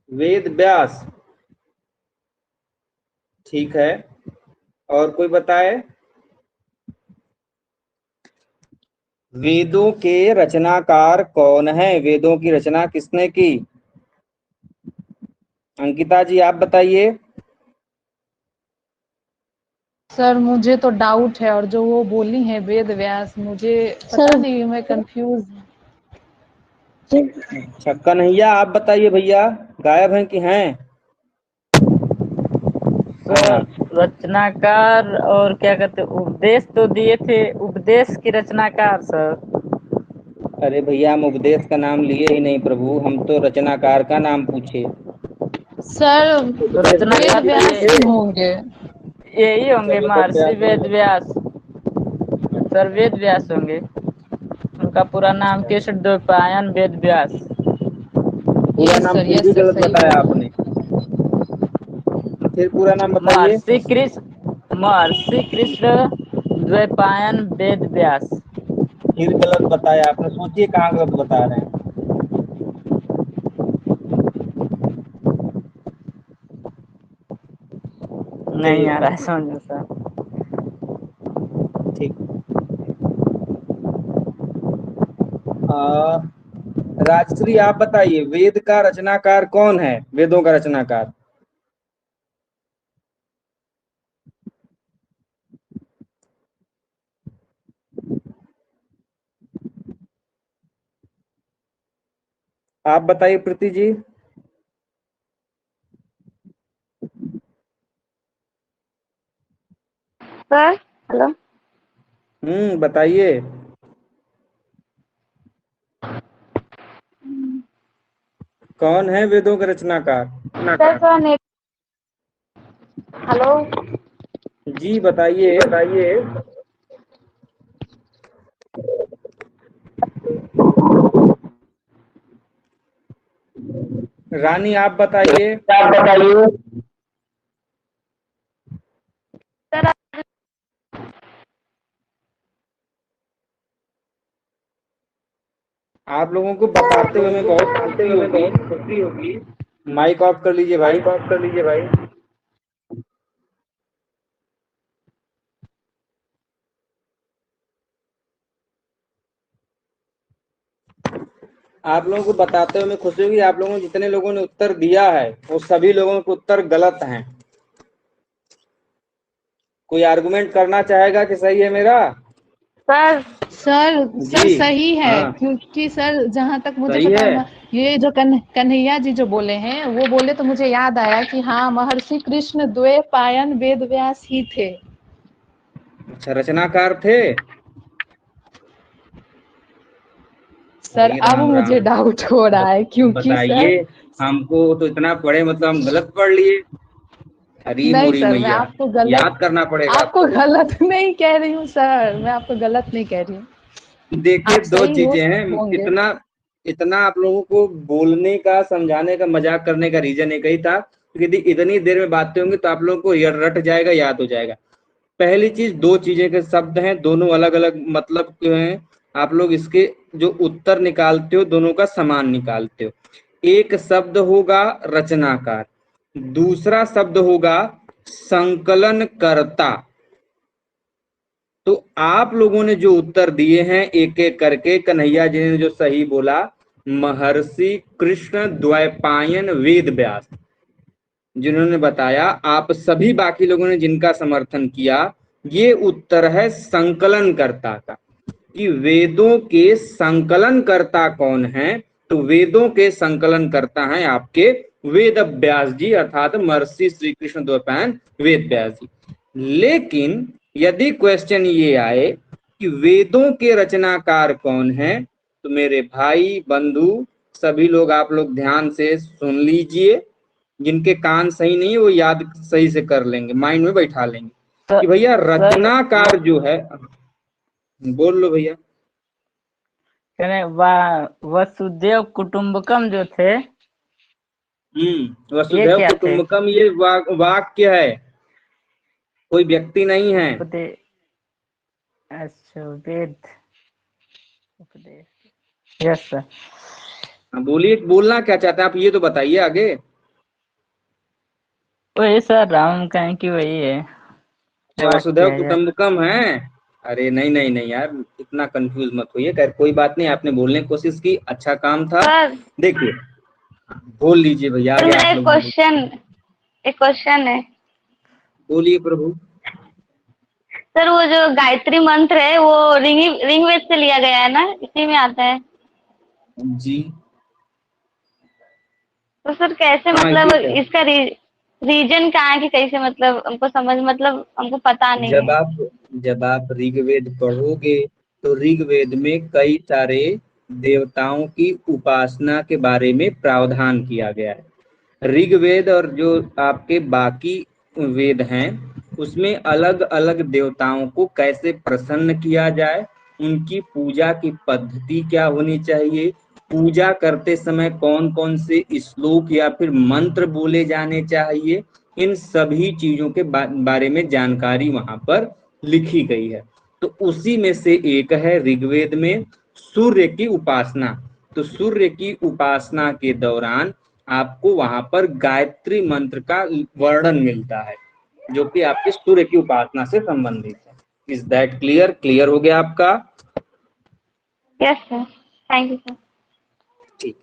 वेद व्यास। ठीक है, और कोई बताए? वेदों के रचनाकार कौन है? वेदों की रचना किसने की? अंकिता जी आप बताइए। सर मुझे तो डाउट है, और जो वो बोली है वेद व्यास, मुझे पता नहीं, मैं कंफ्यूज हूँ। अच्छा, कन्हैया आप बताइए भैया, गायब हैं कि हैं? हाँ, रचनाकार और क्या कहते, उपदेश तो दिए थे, उपदेश की रचनाकार सर। अरे भैया हम उपदेश का नाम लिए ही नहीं प्रभु, हम तो रचनाकार का नाम पूछे। सर तो रचनाकार वेद व्यास ही होंगे। यही होंगे, चलो महर्षि प्रत्याशी वेद व्यास। सर वेद व्यास होंगे, उनका पूरा नाम कृष्ण द्वैपायन वेद व्यास। पूरा यस नाम सर, फिर यस भी सर, गलत सही बताया बोल। आपने। फिर पूरा नाम बताइए। महर्षि कृष्ण द्वैपायन वेद व्यास। फिर गलत बताया आपने, सोचिए कहाँ गलत बता रहे हैं। नहीं चलिए आ रहा है समझ में सर। ठीक। राजश्री आप बताइए, वेद का रचनाकार कौन है? वेदों का रचनाकार। आप बताइए प्रीति जी। Sir hello. बताइए। कौन है वेदों के रचनाकार? Sir hello. जी बताइए। रानी आप बताइए। सर आप लोगों को बताते हुए हमें बहुत खुशी होगी। माइक ऑफ कर लीजिए भाई। आप लोगों को बताते हुए हमें खुशी होगी, आप लोगों ने जितने लोगों ने उत्तर दिया है वो सभी लोगों के उत्तर गलत हैं। कोई आर्गुमेंट करना चाहेगा कि सही है मेरा? सर जी सही है, हाँ, क्योंकि सर जहाँ तक मुझे सही पता है। है, ये जो कन्हैया जी जो बोले हैं, वो बोले तो मुझे याद आया कि हाँ, महर्षि कृष्ण द्वैपायन वेद व्यास ही थे। अच्छा, रचनाकार थे। सर अरे अब राम राम। मुझे डाउट हो रहा है, क्योंकि सर बताइए, हमको तो इतना पढ़े मतलब हम गलत पढ़ लिए। हरी नहीं मोरी सर, मैं मैया, आपको गलत याद करना पड़ेगा आपको आपको। गलत नहीं कह रही हूँ सर, मैं आपको गलत नहीं कह रही हूँ। देखिए आप दो सही चीजें हैं। होंगे। इतना इतना आप लोगों को बोलने का, समझाने का, मजाक करने का रीजन एक ही था, यदि इतनी देर में बातें होंगी तो आप लोगों को रट जाएगा, याद हो जाएगा। पहली चीज, दो चीजें के शब्द हैं, दोनों अलग अलग मतलब के हैं। आप लोग इसके जो उत्तर निकालते हो दोनों का समान निकालते हो। एक शब्द होगा रचनाकार, दूसरा शब्द होगा संकलनकर्ता। तो आप लोगों ने जो उत्तर दिए हैं एक एक करके, कन्हैया जी ने जो सही बोला, महर्षि कृष्ण द्वैपायन वेद व्यास जिन्होंने बताया, आप सभी बाकी लोगों ने जिनका समर्थन किया ये उत्तर है संकलनकर्ता का, कि वेदों के संकलनकर्ता कौन है। तो वेदों के संकलनकर्ता हैं आपके वेद व्यास जी, अर्थात महर्षि श्री कृष्ण द्वैपायन वेद व्यास जी। लेकिन यदि क्वेश्चन ये आए कि वेदों के रचनाकार कौन है, तो मेरे भाई बंधु सभी लोग, आप लोग ध्यान से सुन लीजिए। जिनके कान सही नहीं है वो याद सही से कर लेंगे, माइंड में बैठा लेंगे कि भैया रचनाकार जो है, बोल लो भैया। वसुदेव कुटुंबकम जो थे, वसुधैव कुटुंबकम ये वाक्य है, कोई व्यक्ति नहीं है। अच्छा, वेद उपदेश, यस सर। बोलिए, बोलना क्या चाहते हैं आप, ये तो बताइए आगे। वही सर, राम कहें कि वही है, वसुधैव कुटुंबकम है। अरे नहीं नहीं नहीं यार, इतना कंफ्यूज मत होइए। खैर कोई बात नहीं, आपने बोलने की कोशिश की, अच्छा काम था। देखिए बोल लीजिए भैया आगे। आप लोग एक क्वेश्चन है। बोलिए प्रभु। सर वो जो गायत्री मंत्र है वो ऋग्वेद से लिया गया है ना, इसी में आता है जी। तो सर कैसे, मतलब इसका रीजन कहाँ है कि कैसे, मतलब हमको समझ, मतलब हमको पता नहीं है। जब आप ऋग्वेद पढ़ोगे तो ऋग्वेद में कई सारे देवताओं की उपासना के बारे में प्रावधान किया गया है। ऋग्वेद और जो आपके बाकी वेद हैं उसमें अलग अलग देवताओं को कैसे प्रसन्न किया जाए, उनकी पूजा की पद्धति क्या होनी चाहिए, पूजा करते समय कौन कौन से श्लोक या फिर मंत्र बोले जाने चाहिए, इन सभी चीजों के बारे में जानकारी वहां पर लिखी गई है। तो उसी में से एक है ऋग्वेद में सूर्य की उपासना। तो सूर्य की उपासना के दौरान आपको वहां पर गायत्री मंत्र का वर्णन मिलता है, जो कि आपके सूर्य की उपासना से संबंधित है। Is that clear? क्लियर हो गया आपका? Yes sir, thank you sir. ठीक,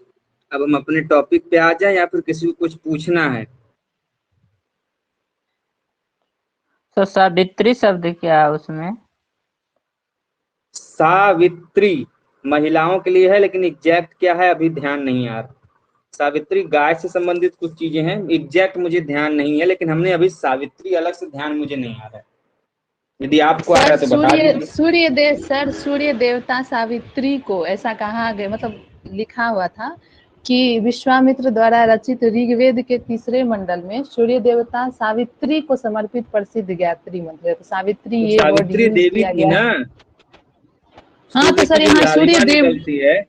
अब हम अपने टॉपिक पे आ जाए या फिर किसी को कुछ पूछना है? तो सावित्री शब्द क्या है उसमें? सावित्री महिलाओं के लिए है, लेकिन एग्जैक्ट क्या है अभी ध्यान नहीं आ रहा। सावित्री गाय से संबंधित कुछ चीजें हैं, एग्जैक्ट मुझे ध्यान नहीं है, लेकिन हमने अभी सावित्री अलग से ध्यान मुझे नहीं आ रहा है। यदि आपको आ रहा है तो बता दीजिए। सूर्य देवता सावित्री को ऐसा कहा गया, मतलब लिखा हुआ था कि विश्वामित्र द्वारा रचित ऋग्वेद के 3 मंडल में सूर्य देवता सावित्री को समर्पित प्रसिद्ध गायत्री मंत्र है। तो सावित्री ये वर्ड यूज किया गया है। हाँ तो सर यहाँ सूर्य देव निकलती है,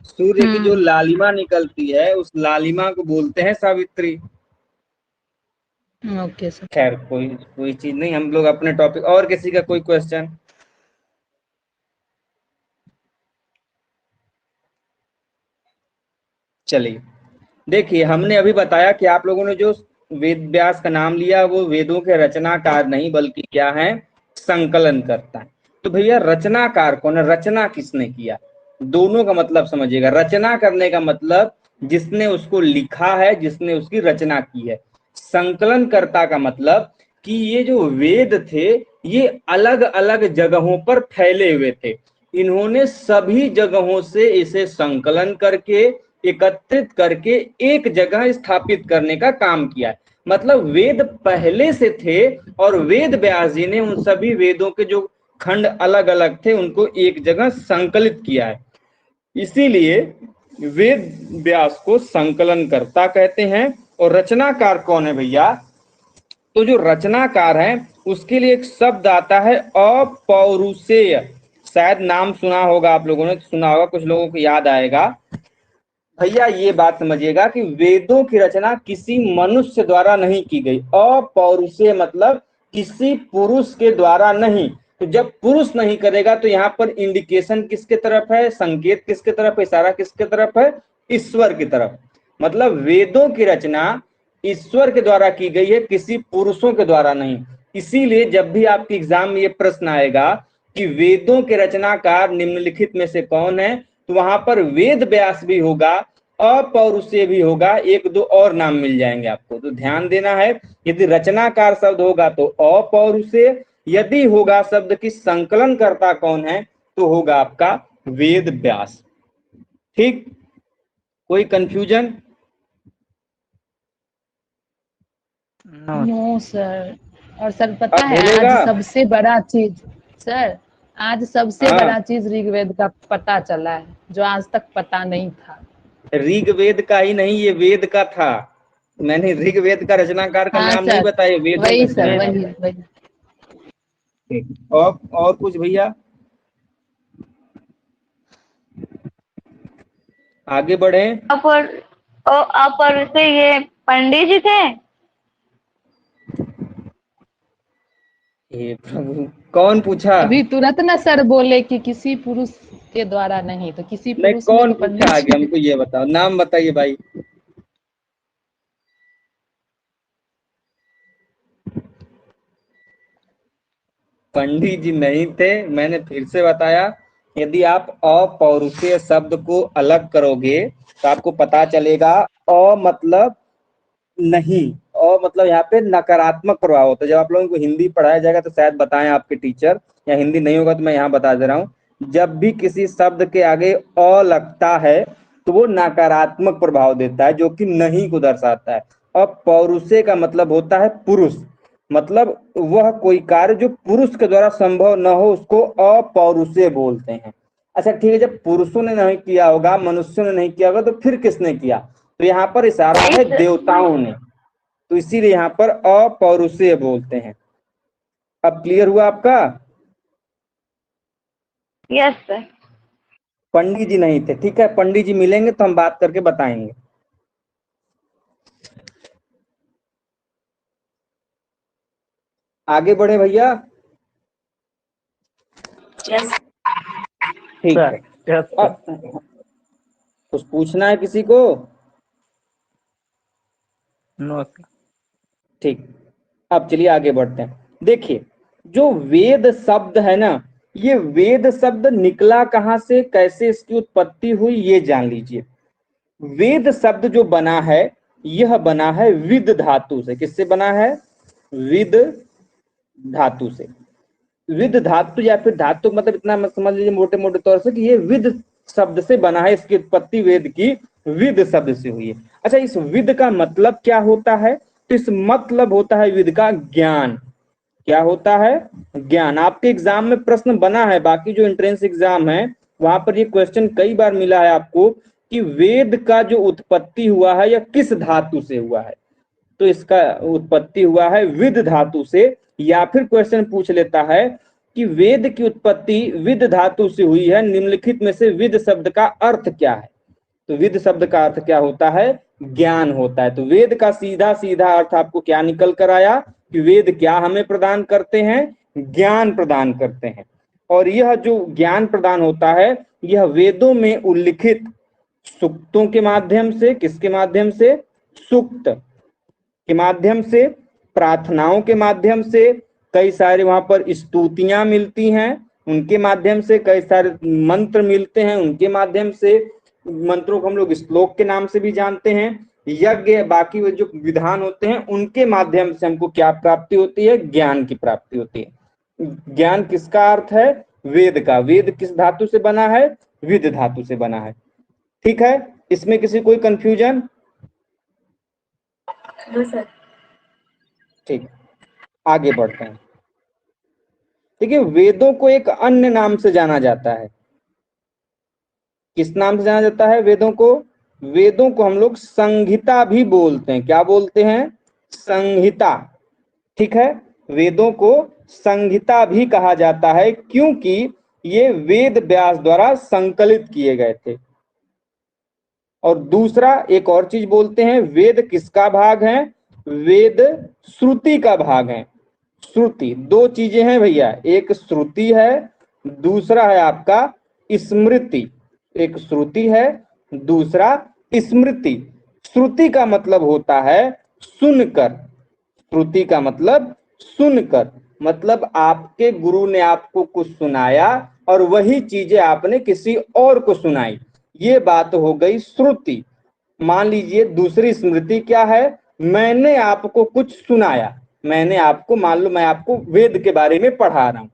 सूर्य की जो लालिमा निकलती है उस लालिमा को बोलते हैं सावित्री। Okay sir. खैर कोई चीज नहीं, हम लोग अपने टॉपिक। और किसी का कोई क्वेश्चन? चलिए देखिए, हमने अभी बताया कि आप लोगों ने जो वेद व्यास का नाम लिया वो वेदों के रचनाकार नहीं बल्कि क्या है, संकलन करता है। तो भैया रचनाकार कौन है, रचना किसने किया, दोनों का मतलब समझिएगा। रचना करने का मतलब जिसने उसको लिखा है, जिसने उसकी रचना की है। संकलनकर्ता का मतलब कि ये जो वेद थे ये अलग अलग जगहों पर फैले हुए थे, इन्होंने सभी जगहों से इसे संकलन करके एकत्रित करके एक जगह स्थापित करने का काम किया। मतलब वेद पहले से थे और वेद व्यास जी ने उन सभी वेदों के जो खंड अलग अलग थे उनको एक जगह संकलित किया है, इसीलिए वेद व्यास को संकलनकर्ता कहते हैं। और रचनाकार कौन है भैया, तो जो रचनाकार है उसके लिए एक शब्द आता है अपौरुषेय। शायद नाम सुना होगा, आप लोगों ने सुना होगा, कुछ लोगों को याद आएगा। भैया ये बात समझिएगा कि वेदों की रचना किसी मनुष्य द्वारा नहीं की गई। अपौरुषेय मतलब किसी पुरुष के द्वारा नहीं। तो जब पुरुष नहीं करेगा तो यहाँ पर इंडिकेशन किसके तरफ है, संकेत किसके तरफ है, इशारा किसके तरफ है, ईश्वर की तरफ। मतलब वेदों की रचना ईश्वर के द्वारा की गई है, किसी पुरुषों के द्वारा नहीं। इसीलिए जब भी आपके एग्जाम में ये प्रश्न आएगा कि वेदों के रचनाकार निम्नलिखित में से कौन है, तो वहां पर वेद व्यास भी होगा, अपौरुषेय भी होगा, एक दो और नाम मिल जाएंगे आपको। तो ध्यान देना है, यदि रचनाकार शब्द होगा तो अपौरुषेय, यदि होगा शब्द की संकलन करता कौन है तो होगा आपका वेद व्यास। ठीक, कोई कंफ्यूजन? No sir. और सर पता अब है मिलेगा? आज सबसे बड़ा चीज, सर आज सबसे हाँ, बड़ा चीज ऋग्वेद का पता चला है जो आज तक पता नहीं था। ऋग्वेद का ही नहीं, ये वेद का था। मैंने ऋग्वेद का रचनाकार का हाँ नाम नहीं सर, बताया, वेदों वही में से सर, है। वही। ठीक, और कुछ भैया आगे बढ़े? और से ये पंडित जी थे। हे प्रभु, कौन पूछा? अभी तुरंत ना सर बोले कि किसी पुरुष के द्वारा नहीं, तो किसी नहीं, पुरुष में कौन तो पूछा पंडित आगे जी। हमको ये बताओ, नाम बताइए भाई। पंडित जी नहीं थे। मैंने फिर से बताया, यदि आप अपौरुषेय शब्द को अलग करोगे तो आपको पता चलेगा अ मतलब नहीं, और मतलब यहाँ पे नकारात्मक प्रभाव होता है। जब आप लोगों को हिंदी पढ़ाया जाएगा तो शायद बताएं आपके टीचर, या हिंदी नहीं होगा तो मैं यहाँ बता दे रहा हूँ। जब भी किसी शब्द के आगे अ लगता है तो वो नकारात्मक प्रभाव देता है, जो कि नहीं को दर्शाता है। अब पौरुषे का मतलब होता है पुरुष, मतलब वह कोई कार्य जो पुरुष के द्वारा संभव न हो उसको अपौरुषेय बोलते हैं। अच्छा ठीक है, जब पुरुषों ने नहीं किया होगा, मनुष्यों ने नहीं किया होगा, तो फिर किसने किया? तो यहाँ पर इशारा है देवताओं ने, तो इसीलिए यहाँ पर अपौरुषेय बोलते हैं। अब क्लियर हुआ आपका? Yes sir. पंडित जी नहीं थे, ठीक है, पंडित जी मिलेंगे तो हम बात करके बताएंगे। आगे बढ़े भैया। यस ठीक है, अब कुछ पूछना है किसी को? नो। ठीक, अब चलिए आगे बढ़ते हैं। देखिए, जो वेद शब्द है ना, ये वेद शब्द निकला कहाँ से, कैसे इसकी उत्पत्ति हुई, ये जान लीजिए। वेद शब्द जो बना है, यह बना है विद धातु से। किससे बना है? विद धातु से। विद धातु या फिर धातु मतलब इतना मत समझ लीजिए मोटे मोटे तौर से कि ये विद शब्द से बना है। इसकी उत्पत्ति वेद की विद शब्द से हुई है। अच्छा, इस विद का मतलब क्या होता है? तो इस मतलब होता है विद का ज्ञान। क्या होता है? ज्ञान। आपके एग्जाम में प्रश्न बना है, बाकी जो एंट्रेंस एग्जाम है वहां पर ये क्वेश्चन कई बार मिला है आपको कि वेद का जो उत्पत्ति हुआ है यह किस धातु से हुआ है। तो इसका उत्पत्ति हुआ है विद धातु से। या फिर क्वेश्चन पूछ लेता है कि वेद की उत्पत्ति विद धातु से हुई है, निम्नलिखित में से विद शब्द का अर्थ क्या है? तो विद शब्द का अर्थ क्या होता है? ज्ञान होता है। तो वेद का सीधा सीधा अर्थ आपको क्या निकल कर आया कि वेद क्या हमें प्रदान करते हैं? ज्ञान प्रदान करते हैं। और यह जो ज्ञान प्रदान होता है यह वेदों में उल्लिखित सूक्तों के माध्यम से, किसके माध्यम से? सूक्त के माध्यम से, प्रार्थनाओं के माध्यम से, कई सारे वहां पर स्तुतियां मिलती हैं उनके माध्यम से, कई सारे मंत्र मिलते हैं उनके माध्यम से। मंत्रों को हम लोग श्लोक के नाम से भी जानते हैं। यज्ञ, बाकी वो जो विधान होते हैं उनके माध्यम से हमको क्या प्राप्ति होती है? ज्ञान की प्राप्ति होती है। ज्ञान किसका अर्थ है? वेद का। वेद किस धातु से बना है? विद धातु से बना है। ठीक है, इसमें किसी कोई कंफ्यूजन? No sir. ठीक, आगे बढ़ते हैं। देखिए, वेदों को एक अन्य नाम से जाना जाता है। किस नाम से जाना जाता है वेदों को? वेदों को हम लोग संहिता भी बोलते हैं। क्या बोलते हैं? संहिता। ठीक है, वेदों को संहिता भी कहा जाता है क्योंकि ये वेद व्यास द्वारा संकलित किए गए थे। और दूसरा एक और चीज बोलते हैं, वेद किसका भाग है? वेद श्रुति का भाग है। श्रुति, दो चीजें हैं भैया, एक श्रुति है, दूसरा है आपका स्मृति। एक श्रुति है, दूसरा स्मृति। श्रुति का मतलब होता है सुनकर। श्रुति का मतलब सुनकर, मतलब आपके गुरु ने आपको कुछ सुनाया और वही चीजें आपने किसी और को सुनाई, ये बात हो गई श्रुति। मान लीजिए दूसरी स्मृति क्या है? मैंने आपको कुछ सुनाया, मैंने आपको, मान लो मैं आपको वेद के बारे में पढ़ा रहा हूँ,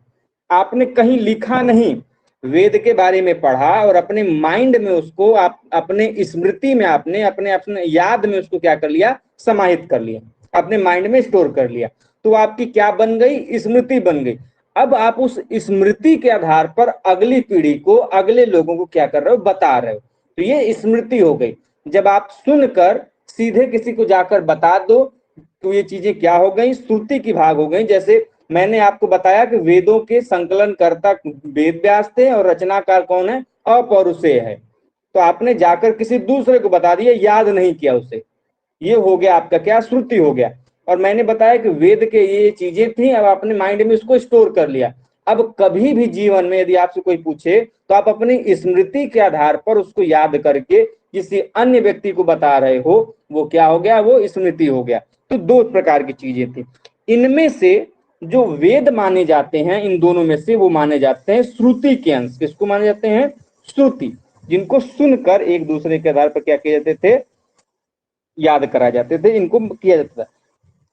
आपने कहीं लिखा नहीं, वेद के बारे में पढ़ा और अपने माइंड में उसको, आप अपने स्मृति में, आपने अपने अपने याद में उसको क्या कर लिया, समाहित कर लिया, अपने माइंड में स्टोर कर लिया, तो आपकी क्या बन गई, स्मृति बन गई। अब आप उस स्मृति के आधार पर अगली पीढ़ी को, अगले लोगों को क्या कर रहे हो, बता रहे हो, तो ये स्मृति हो गई। जब आप सुनकर सीधे किसी को जाकर बता दो तो ये चीजें क्या हो गई, श्रुति की भाग हो गई। जैसे मैंने आपको बताया कि वेदों के संकलनकर्ता वेद व्यास थे और रचनाकार कौन है, अपौरुषेय है, तो आपने जाकर किसी दूसरे को बता दिया, याद नहीं किया उसे, ये हो गया आपका क्या, श्रुति हो गया। और मैंने बताया कि वेद के ये चीजें थी, अब आपने माइंड में उसको स्टोर कर लिया। अब कभी भी जीवन में यदि आपसे कोई पूछे तो आप अपनी स्मृति के आधार पर उसको याद करके किसी अन्य व्यक्ति को बता रहे हो, वो क्या हो गया, वो स्मृति हो गया। तो दो प्रकार की चीजें थी। इनमें से जो वेद माने जाते हैं, इन दोनों में से वो माने जाते हैं श्रुति के अंश। किसको माने जाते हैं, श्रुति, जिनको सुनकर एक दूसरे के आधार पर क्या किए जाते थे, याद करा जाते थे, इनको किया जाता था।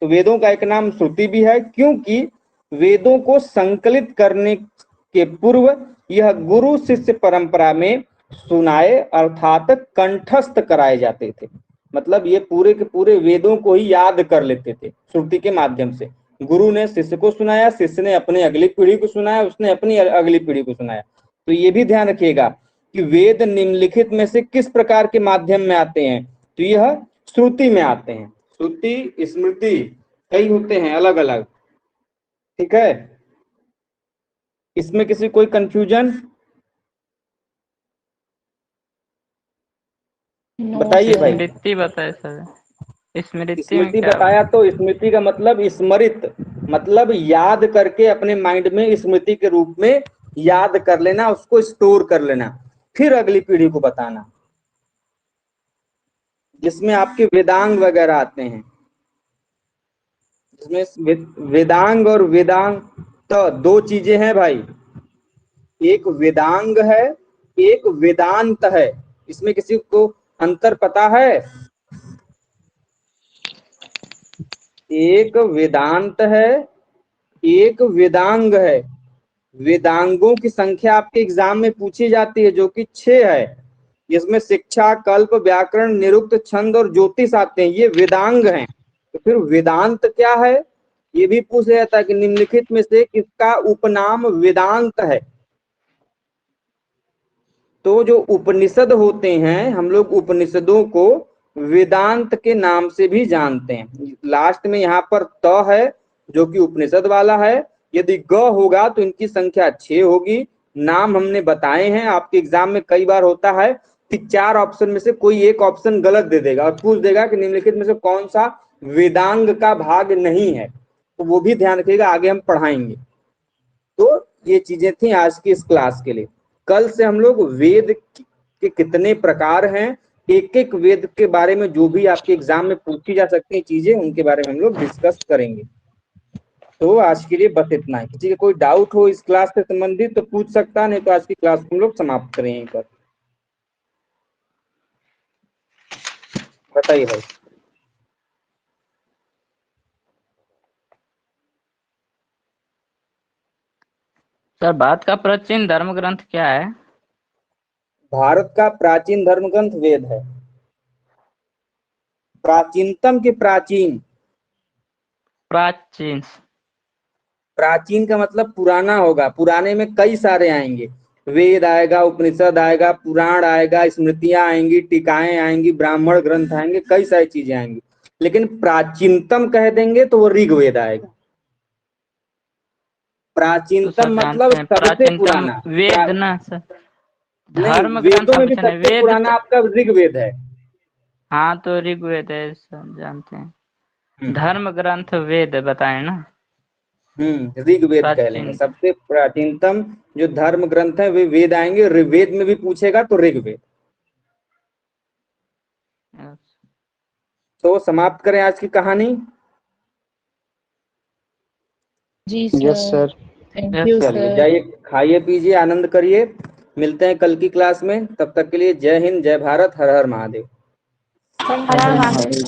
तो वेदों का एक नाम श्रुति भी है, क्योंकि वेदों को संकलित करने के पूर्व यह गुरु शिष्य परंपरा में सुनाए अर्थात कंठस्थ कराए जाते थे। मतलब ये पूरे के पूरे वेदों को ही याद कर लेते थे श्रुति के माध्यम से। गुरु ने शिष्य को सुनाया, शिष्य ने अपनी अगली पीढ़ी को सुनाया, उसने अपनी अगली पीढ़ी को सुनाया। तो ये भी ध्यान रखिएगा कि वेद निम्नलिखित में से किस प्रकार के माध्यम में आते हैं, तो यह श्रुति में आते हैं। श्रुति स्मृति कई होते हैं अलग अलग, ठीक है। इसमें किसी कोई कंफ्यूजन बताइए भाई। स्मृति बताए सर, स्मृति बताया, तो स्मृति का मतलब स्मरित, मतलब याद करके अपने माइंड में स्मृति के रूप में याद कर लेना, उसको स्टोर कर लेना, फिर अगली पीढ़ी को बताना, जिसमें आपके वेदांग वगैरह आते हैं। जिसमें वेदांग और वेदांग तो दो चीजें हैं भाई, एक वेदांग है, एक वेदांत है। इसमें किसी को अंतर पता है? एक वेदांत है, एक वेदांग है। वेदांगों की संख्या आपके एग्जाम में पूछी जाती है, जो कि 6 है। इसमें शिक्षा, कल्प, व्याकरण, निरुक्त, छंद और ज्योतिष आते हैं, ये वेदांग हैं। तो फिर वेदांत क्या है, ये भी पूछा जाता है कि निम्नलिखित में से किसका उपनाम वेदांत है। तो जो उपनिषद होते हैं, हम लोग उपनिषदों को वेदांत के नाम से भी जानते हैं। लास्ट में यहाँ पर त है जो कि उपनिषद वाला है, यदि ग होगा तो इनकी संख्या 6 होगी। नाम हमने बताए हैं, आपके एग्जाम में कई बार होता है कि 4 ऑप्शन में से कोई एक ऑप्शन गलत दे देगा और पूछ देगा कि निम्नलिखित में से कौन सा वेदांग का भाग नहीं है, तो वो भी ध्यान रखिएगा, आगे हम पढ़ाएंगे। तो ये चीजें थी आज की इस क्लास के लिए। कल से हम लोग वेद के कितने प्रकार हैं, एक एक वेद के बारे में जो भी आपके एग्जाम में पूछी जा सकती है चीजें, उनके बारे में हम लोग डिस्कस करेंगे। तो आज के लिए बस इतना है। किसी का कोई डाउट हो इस क्लास से संबंधित तो पूछ सकता, नहीं तो आज की क्लास हम लोग समाप्त करें यहीं पर। बताइए भाई। सर भारत का प्राचीन धर्म ग्रंथ क्या है? भारत का प्राचीन धर्म ग्रंथ वेद है। प्राचीनतम के प्राचीन, प्राचीन, प्राचीन का मतलब पुराना होगा, पुराने में कई सारे आएंगे, वेद आएगा, उपनिषद आएगा, पुराण आएगा, स्मृतियां आएंगी, टीकाएं आएंगी, ब्राह्मण ग्रंथ आएंगे, कई सारी चीजें आएंगी। लेकिन प्राचीनतम कह देंगे तो वो ऋग्वेद आएगा। प्राचीनतम मतलब सबसे पुराना वेद ना सर, धर्म वेदों में भी सबसे पुराना आपका ऋग्वेद है। हाँ तो ऋग्वेद है सब जानते हैं। धर्म ग्रंथ वेद बताए ना। ऋग्वेद कह लेंगे। सबसे प्राचीनतम जो धर्म ग्रंथ है वे वेद आएंगे। ऋग्वेद में भी पूछेगा तो ऋग्वेद। तो समाप्त करें आज की कहानी। जी sir. Yes sir. Thank you sir. जाइए खाइए पीजिए, आनंद करिए। मिलते हैं कल की क्लास में, तब तक के लिए जय हिंद, जय भारत, हर हर महादेव। हर हर महादेव।